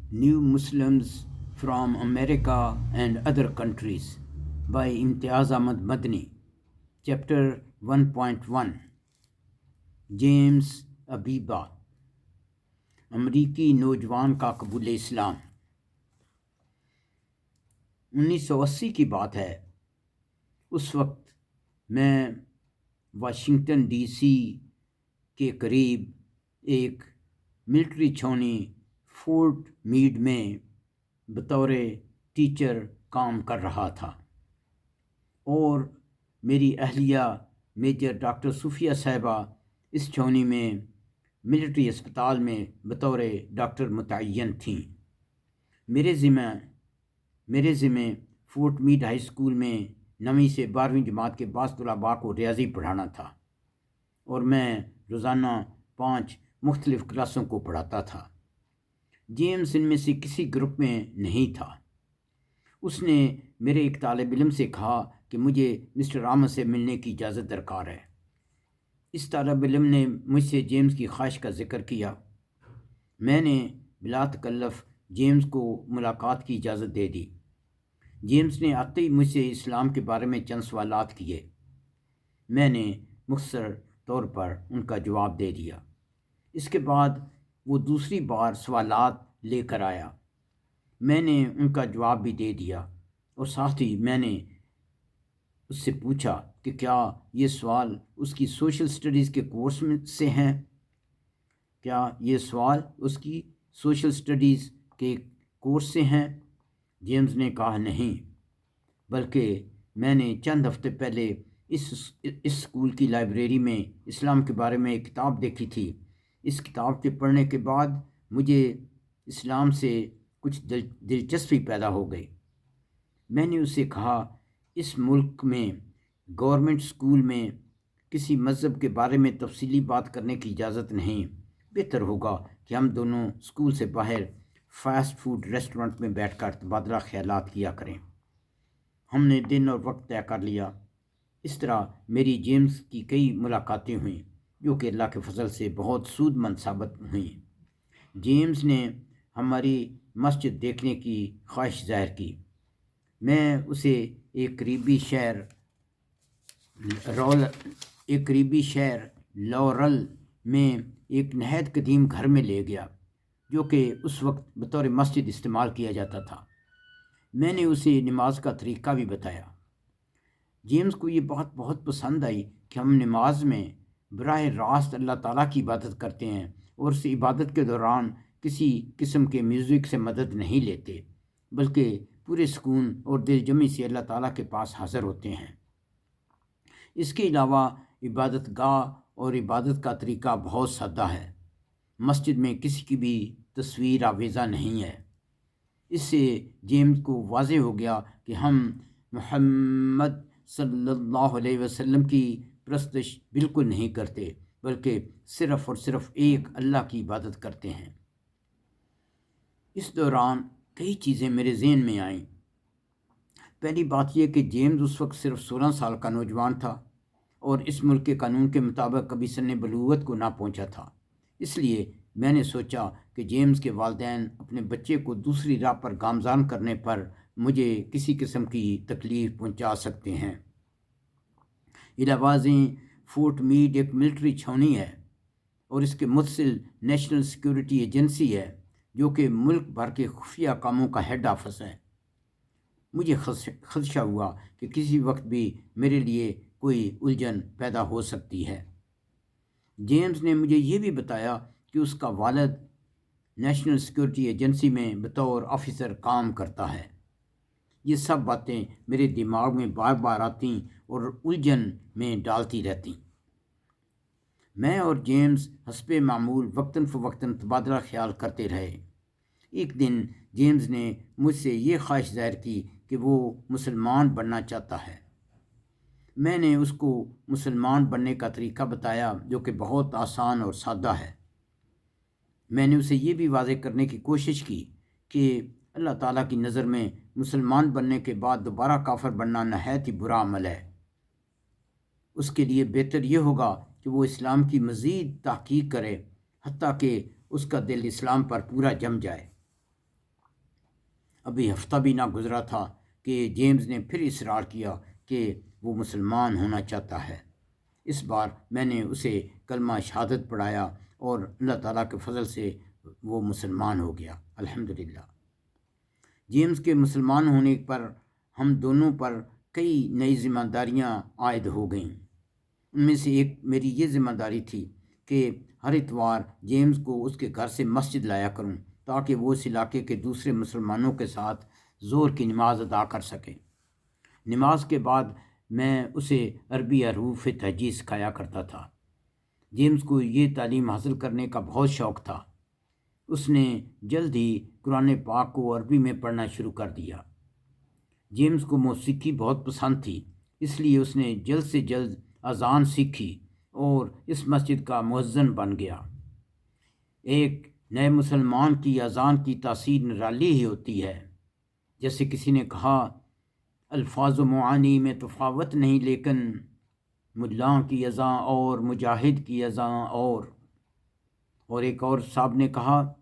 New Muslims from America and Other Countries by Imtiaz Ahmad Madni. Chapter 1.1 James ابیبا امریکی نوجوان کا قبول اسلام 1980 کی بات ہے۔ اس وقت میں واشنگٹن ڈی سی کے قریب ایک ملٹری چھاؤنی فورٹ میڈ میں بطور ٹیچر کام کر رہا تھا، اور میری اہلیہ میجر ڈاکٹر صوفیہ صاحبہ اس چھاؤنی میں ملٹری اسپتال میں بطور ڈاکٹر متعین تھیں۔ میرے ذمہ فورٹ میڈ ہائی اسکول میں 9ویں سے 12ویں جماعت کے بعض طلباء کو ریاضی پڑھانا تھا، اور میں روزانہ 5 مختلف کلاسوں کو پڑھاتا تھا۔ جیمز ان میں سے کسی گروپ میں نہیں تھا۔ اس نے میرے ایک طالب علم سے کہا کہ مجھے مسٹر رامس سے ملنے کی اجازت درکار ہے۔ اس طالب علم نے مجھ سے جیمز کی خواہش کا ذکر کیا۔ میں نے بلا تکلف جیمز کو ملاقات کی اجازت دے دی۔ جیمز نے آتے ہی مجھ سے اسلام کے بارے میں چند سوالات کیے۔ میں نے مختصر طور پر ان کا جواب دے دیا۔ اس کے بعد وہ دوسری بار سوالات لے کر آیا۔ میں نے ان کا جواب بھی دے دیا، اور ساتھ ہی میں نے اس سے پوچھا کہ کیا یہ سوال اس کی سوشل سٹڈیز کے کورس میں سے ہیں؟ جیمز نے کہا نہیں، بلکہ میں نے چند ہفتے پہلے اس اسکول کی لائبریری میں اسلام کے بارے میں ایک کتاب دیکھی تھی۔ اس کتاب کے پڑھنے کے بعد مجھے اسلام سے کچھ دلچسپی پیدا ہو گئی۔ میں نے اس سے کہا، اس ملک میں گورنمنٹ اسکول میں کسی مذہب کے بارے میں تفصیلی بات کرنے کی اجازت نہیں۔ بہتر ہوگا کہ ہم دونوں اسکول سے باہر فاسٹ فوڈ ریسٹورنٹ میں بیٹھ کر تبادلہ خیالات کیا کریں۔ ہم نے دن اور وقت طے کر لیا۔ اس طرح میری جیمز کی کئی ملاقاتیں ہوئیں، جو کہ اللہ کے فضل سے بہت سود مند ثابت ہوئیں۔ جیمز نے ہماری مسجد دیکھنے کی خواہش ظاہر کی۔ میں اسے ایک قریبی شہر لورل میں ایک نہایت قدیم گھر میں لے گیا، جو کہ اس وقت بطور مسجد استعمال کیا جاتا تھا۔ میں نے اسے نماز کا طریقہ بھی بتایا۔ جیمز کو یہ بات بہت پسند آئی کہ ہم نماز میں براہ راست اللہ تعالیٰ کی عبادت کرتے ہیں، اور اس عبادت کے دوران کسی قسم کے میوزک سے مدد نہیں لیتے، بلکہ پورے سکون اور دل جمی سے اللہ تعالیٰ کے پاس حاضر ہوتے ہیں۔ اس کے علاوہ عبادت گاہ اور عبادت کا طریقہ بہت سادہ ہے۔ مسجد میں کسی کی بھی تصویر آویزہ نہیں ہے۔ اس سے جیمز کو واضح ہو گیا کہ ہم محمد صلی اللہ علیہ وسلم کی پرستش بالکل نہیں کرتے، بلکہ صرف اور صرف ایک اللہ کی عبادت کرتے ہیں۔ اس دوران کئی چیزیں میرے ذہن میں آئیں۔ پہلی بات یہ کہ جیمز اس وقت صرف 16 سال کا نوجوان تھا، اور اس ملک کے قانون کے مطابق کبھی سن بلوغت کو نہ پہنچا تھا۔ اس لیے میں نے سوچا کہ جیمز کے والدین اپنے بچے کو دوسری راہ پر گامزن کرنے پر مجھے کسی قسم کی تکلیف پہنچا سکتے ہیں۔ علاوہ ازیں فورٹ میڈ ایک ملٹری چھاؤنی ہے، اور اس کے متصل نیشنل سیکورٹی ایجنسی ہے، جو کہ ملک بھر کے خفیہ کاموں کا ہیڈ آفس ہے۔ مجھے خدشہ ہوا کہ کسی وقت بھی میرے لیے کوئی الجھن پیدا ہو سکتی ہے۔ جیمز نے مجھے یہ بھی بتایا کہ اس کا والد نیشنل سیکورٹی ایجنسی میں بطور آفیسر کام کرتا ہے۔ یہ سب باتیں میرے دماغ میں بار بار آتیں اور الجھن میں ڈالتی رہتیں۔ میں اور جیمز حسب معمول وقتاً فوقتاً تبادلہ خیال کرتے رہے۔ ایک دن جیمز نے مجھ سے یہ خواہش ظاہر کی کہ وہ مسلمان بننا چاہتا ہے۔ میں نے اس کو مسلمان بننے کا طریقہ بتایا، جو کہ بہت آسان اور سادہ ہے۔ میں نے اسے یہ بھی واضح کرنے کی کوشش کی کہ اللہ تعالیٰ کی نظر میں مسلمان بننے کے بعد دوبارہ کافر بننا نہایت ہی برا عمل ہے۔ اس کے لیے بہتر یہ ہوگا کہ وہ اسلام کی مزید تحقیق کرے، حتیٰ کہ اس کا دل اسلام پر پورا جم جائے۔ ابھی ہفتہ بھی نہ گزرا تھا کہ جیمز نے پھر اصرار کیا کہ وہ مسلمان ہونا چاہتا ہے۔ اس بار میں نے اسے کلمہ شہادت پڑھایا اور اللہ تعالیٰ کے فضل سے وہ مسلمان ہو گیا، الحمدللہ۔ جیمز کے مسلمان ہونے پر ہم دونوں پر کئی نئی ذمہ داریاں عائد ہو گئیں۔ ان میں سے ایک میری یہ ذمہ داری تھی کہ ہر اتوار جیمز کو اس کے گھر سے مسجد لایا کروں تاکہ وہ اس علاقے کے دوسرے مسلمانوں کے ساتھ ظہر کی نماز ادا کر سکے۔ نماز کے بعد میں اسے عربی حروف تہجی سکھایا کرتا تھا۔ جیمز کو یہ تعلیم حاصل کرنے کا بہت شوق تھا۔ اس نے جلد ہی قرآن پاک کو عربی میں پڑھنا شروع کر دیا۔ جیمز کو موسیقی بہت پسند تھی، اس لیے اس نے جلد سے جلد اذان سیکھی اور اس مسجد کا مؤذن بن گیا۔ ایک نئے مسلمان کی اذان کی تاثیر نرالی ہی ہوتی ہے۔ جیسے کسی نے کہا، الفاظ و معانی میں تفاوت نہیں، لیکن ملاں کی اذان اور مجاہد کی اذان اور ایک اور صاحب نے کہا،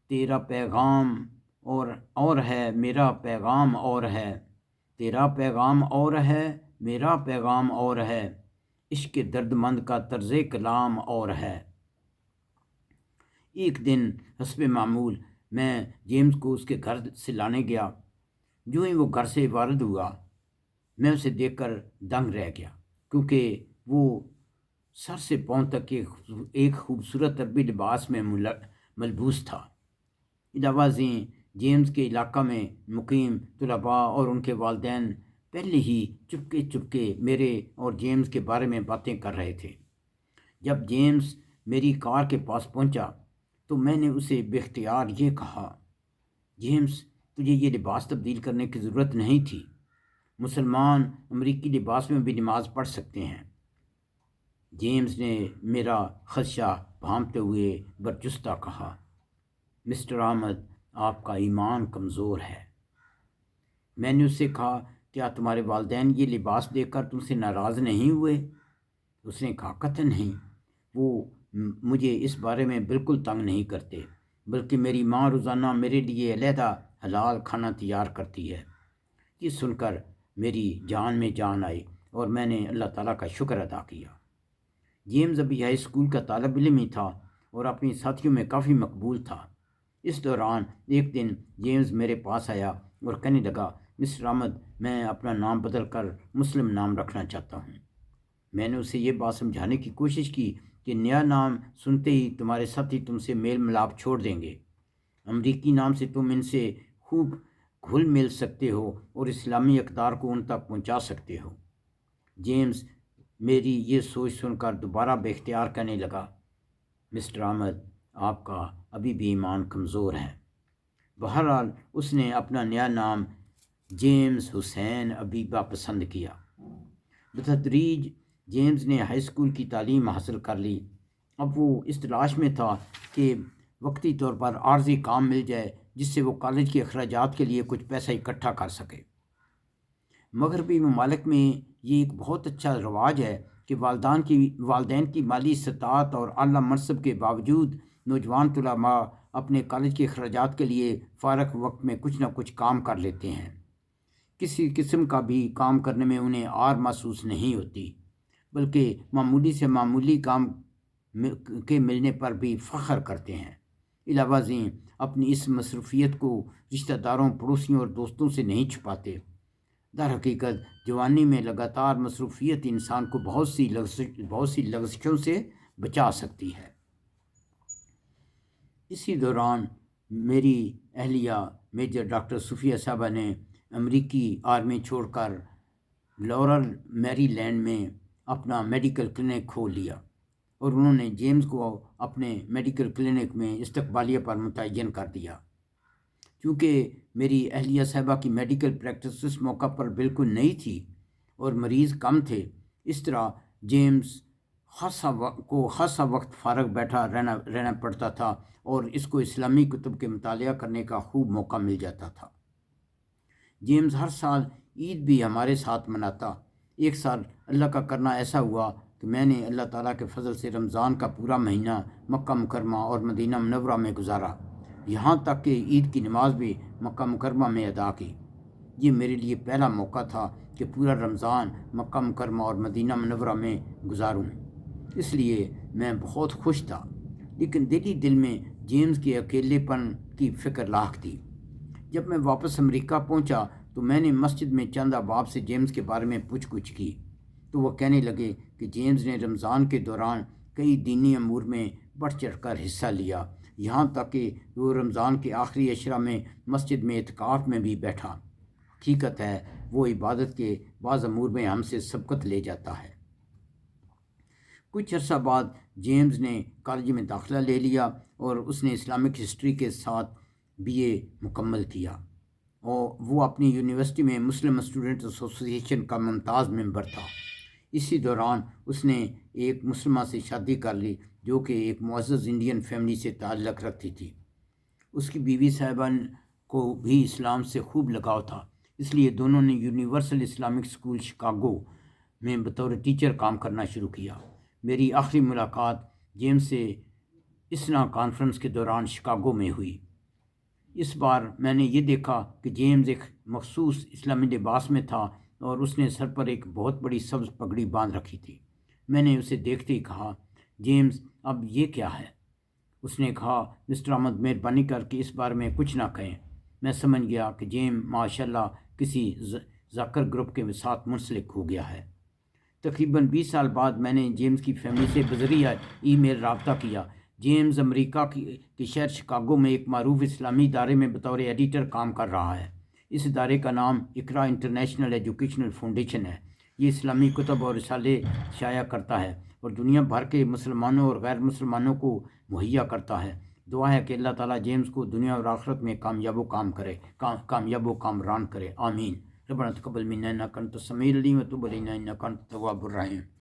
تیرا پیغام اور ہے میرا پیغام اور ہے، تیرا پیغام اور ہے میرا پیغام اور ہے، عشق درد مند کا طرز کلام اور ہے۔ ایک دن حسب معمول میں جیمز کو اس کے گھر سے لانے گیا۔ جو ہی وہ گھر سے وارد ہوا، میں اسے دیکھ کر دنگ رہ گیا، کیونکہ وہ سر سے پاؤں تک ایک خوبصورت عربی لباس میں ملبوس تھا۔ علاوہ ازیں جیمز کے علاقہ میں مقیم طلباء اور ان کے والدین پہلے ہی چپکے چپکے میرے اور جیمز کے بارے میں باتیں کر رہے تھے۔ جب جیمز میری کار کے پاس پہنچا تو میں نے اسے بے اختیار یہ کہا، جیمز تجھے یہ لباس تبدیل کرنے کی ضرورت نہیں تھی، مسلمان امریکی لباس میں بھی نماز پڑھ سکتے ہیں۔ جیمز نے میرا خدشہ بھانپتے ہوئے برجستہ کہا، مسٹر احمد، آپ کا ایمان کمزور ہے۔ میں نے اس سے کہا، کیا تمہارے والدین یہ لباس دیکھ کر تم سے ناراض نہیں ہوئے؟ اس نے کہا، قطعاً نہیں، وہ مجھے اس بارے میں بالکل تنگ نہیں کرتے، بلکہ میری ماں روزانہ میرے لیے علیحدہ حلال کھانا تیار کرتی ہے۔ یہ سن کر میری جان میں جان آئی اور میں نے اللہ تعالیٰ کا شکر ادا کیا۔ جیمز ابھی ہائی اسکول کا طالب علم ہی تھا اور اپنی ساتھیوں میں کافی مقبول تھا۔ اس دوران ایک دن جیمز میرے پاس آیا اور کہنے لگا، مسٹر احمد، میں اپنا نام بدل کر مسلم نام رکھنا چاہتا ہوں۔ میں نے اسے یہ بات سمجھانے کی کوشش کی کہ نیا نام سنتے ہی تمہارے ساتھی تم سے میل ملاپ چھوڑ دیں گے۔ امریکی نام سے تم ان سے خوب گھل مل سکتے ہو اور اسلامی اقدار کو ان تک پہنچا سکتے ہو۔ جیمز میری یہ سوچ سن کر دوبارہ بے اختیار کہنے لگا، مسٹر احمد، آپ کا ابھی بھی ایمان کمزور ہے۔ بہرحال اس نے اپنا نیا نام جیمز حسین ابیبہ پسند کیا۔ بتدریج جیمز نے ہائی اسکول کی تعلیم حاصل کر لی۔ اب وہ اس تلاش میں تھا کہ وقتی طور پر عارضی کام مل جائے جس سے وہ کالج کے اخراجات کے لیے کچھ پیسہ اکٹھا کر سکے۔ مغربی ممالک میں یہ ایک بہت اچھا رواج ہے کہ والدین کی مالی استطاعت اور اعلیٰ منصب کے باوجود نوجوان طلباء اپنے کالج کے اخراجات کے لیے فارغ وقت میں کچھ نہ کچھ کام کر لیتے ہیں۔ کسی قسم کا بھی کام کرنے میں انہیں عار محسوس نہیں ہوتی، بلکہ معمولی سے معمولی کام کے ملنے پر بھی فخر کرتے ہیں۔ علاوہ ازیں اپنی اس مصروفیت کو رشتہ داروں، پڑوسیوں اور دوستوں سے نہیں چھپاتے۔ در حقیقت جوانی میں لگاتار مصروفیت انسان کو بہت سی لغزشوں سے بچا سکتی ہے۔ اسی دوران میری اہلیہ میجر ڈاکٹر صفیہ صاحبہ نے امریکی آرمی چھوڑ کر لورل میری لینڈ میں اپنا میڈیکل کلینک کھول لیا اور انہوں نے جیمز کو اپنے میڈیکل کلینک میں استقبالیہ پر متعین کر دیا۔ چونکہ میری اہلیہ صاحبہ کی میڈیکل پریکٹس اس موقع پر بالکل نئی تھی اور مریض کم تھے، اس طرح جیمز خاصا وقت فارغ بیٹھا رہنا پڑتا تھا اور اس کو اسلامی کتب کے مطالعہ کرنے کا خوب موقع مل جاتا تھا۔ جیمز ہر سال عید بھی ہمارے ساتھ مناتا۔ ایک سال اللہ کا کرنا ایسا ہوا کہ میں نے اللہ تعالیٰ کے فضل سے رمضان کا پورا مہینہ مکہ مکرمہ اور مدینہ منورہ میں گزارا۔ یہاں تک کہ عید کی نماز بھی مکہ مکرمہ میں ادا کی۔ یہ میرے لیے پہلا موقع تھا کہ پورا رمضان مکہ مکرمہ اور مدینہ منورہ میں گزاروں، اس لیے میں بہت خوش تھا، لیکن دل میں جیمز کے اکیلے پن کی فکر لاحق تھی۔ جب میں واپس امریکہ پہنچا تو میں نے مسجد میں چند احباب سے جیمز کے بارے میں پوچھ گچھ کی، تو وہ کہنے لگے کہ جیمز نے رمضان کے دوران کئی دینی امور میں بڑھ چڑھ کر حصہ لیا، یہاں تک کہ وہ رمضان کے آخری عشرہ میں مسجد میں اعتکاف میں بھی بیٹھا۔ حقیقت ہے وہ عبادت کے بعض امور میں ہم سے سبقت لے جاتا ہے۔ کچھ عرصہ بعد جیمز نے کالج میں داخلہ لے لیا اور اس نے اسلامک ہسٹری کے ساتھ BA مکمل کیا، اور وہ اپنی یونیورسٹی میں مسلم اسٹوڈنٹ ایسوسی ایشن کا ممتاز ممبر تھا۔ اسی دوران اس نے ایک مسلمہ سے شادی کر لی جو کہ ایک معزز انڈین فیملی سے تعلق رکھتی تھی۔ اس کی بیوی صاحبہ کو بھی اسلام سے خوب لگاؤ تھا، اس لیے دونوں نے یونیورسل اسلامک اسکول شکاگو میں بطور ٹیچر کام کرنا شروع کیا۔ میری آخری ملاقات جیمز سے اسنا کانفرنس کے دوران شکاگو میں ہوئی۔ اس بار میں نے یہ دیکھا کہ جیمز ایک مخصوص اسلامی لباس میں تھا اور اس نے سر پر ایک بہت بڑی سبز پگڑی باندھ رکھی تھی۔ میں نے اسے دیکھتے ہی کہا، جیمز اب یہ کیا ہے؟ اس نے کہا، مسٹر احمد مہربانی کر کے اس بارے میں کچھ نہ کہیں۔ میں سمجھ گیا کہ جیمز ماشاءاللہ کسی ذاکر گروپ کے ساتھ منسلک ہو گیا ہے۔ تقریباً 20 سال بعد میں نے جیمز کی فیملی سے بذریعہ ای میل رابطہ کیا۔ جیمز امریکہ کے شہر شکاگو میں ایک معروف اسلامی ادارے میں بطور ایڈیٹر کام کر رہا ہے۔ اس ادارے کا نام اقرا انٹرنیشنل ایجوکیشنل فاؤنڈیشن ہے۔ یہ اسلامی کتب اور رسالے شائع کرتا ہے اور دنیا بھر کے مسلمانوں اور غیر مسلمانوں کو مہیا کرتا ہے۔ دعا ہے کہ اللہ تعالیٰ جیمز کو دنیا اور آخرت میں کامیاب و کامران کرے، آمین۔ ربنا تقبل منا انک انت السمیع العلیم وتب علینا انک انت التواب الرحیم۔